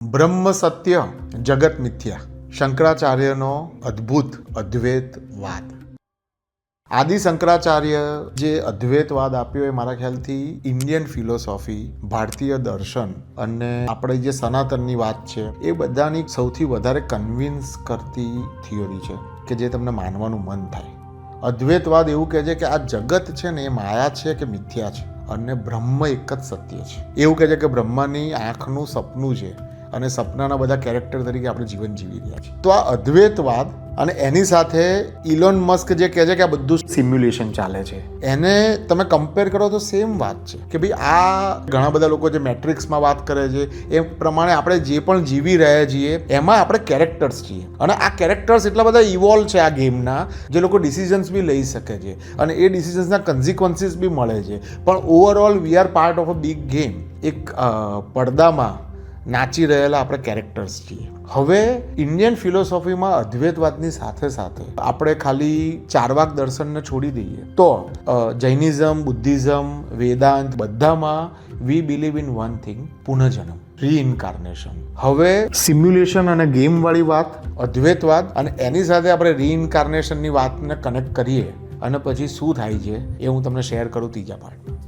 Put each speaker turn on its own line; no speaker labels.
બ્રહ્મ સત્ય જગત મિથ્યા, શંકરાચાર્યનો અદ્ભુત અદ્વૈતવાદ. આદિ શંકરાચાર્ય જે અદ્વૈતવાદ આપ્યો એ મારા ખ્યાલથી ઇન્ડિયન ફિલોસોફી, ભારતીય દર્શન અને આપણે જે સનાતનની વાત છે એ બધાની સૌથી વધારે કન્વિન્સ કરતી થિયોરી છે કે જે તમને માનવાનું મન થાય. અદ્વૈતવાદ એવું કહે છે કે આ જગત છે ને એ માયા છે કે મિથ્યા છે અને બ્રહ્મ એક જ સત્ય છે. એવું કહે છે કે બ્રહ્માની આંખનું સપનું છે અને સપનાના બધા કેરેક્ટર તરીકે આપણે જીવન જીવી રહ્યા છીએ. તો આ અદ્વૈતવાદ અને એની સાથે ઇલોન મસ્ક જે કહે છે કે આ બધું સિમ્યુલેશન ચાલે છે, એને તમે કમ્પેર કરો તો સેમ વાત છે કે ભાઈ આ ઘણા બધા લોકો જે મેટ્રિક્સમાં વાત કરે છે એ પ્રમાણે આપણે જે પણ જીવી રહ્યા છીએ એમાં આપણે કેરેક્ટર્સ છીએ અને આ કેરેક્ટર્સ એટલા બધા ઇવોલ્વ છે આ ગેમના, જે લોકો ડિસિઝન્સ બી લઈ શકે છે અને એ ડિસિઝન્સના કન્સિક્વન્સીસ બી મળે છે. પણ overall we are part of a big game. એક પડદામાં નાચી રહેલા આપણે કેરેક્ટર્સ છીએ. હવે ઇન્ડિયન ફિલોસોફીમાં અદ્વૈતવાદની સાથે સાથે આપણે ખાલી ચારવાક દર્શનને છોડી દઈએ તો જૈનિઝમ, બુદ્ધિઝમ, વેદાંત બધામાં we believe in one thing, પુનઃજન્મ, રીઇન્કાર્નેશન. હવે સિમ્યુલેશન અને ગેમવાળી વાત અદ્વૈતવાદ અને એની સાથે આપણે રીઇન્કાર્નેશનની વાતને કનેક્ટ કરીએ અને પછી શું થાય છે એ હું તમને શેર કરું ત્રીજા પાર્ટમાં.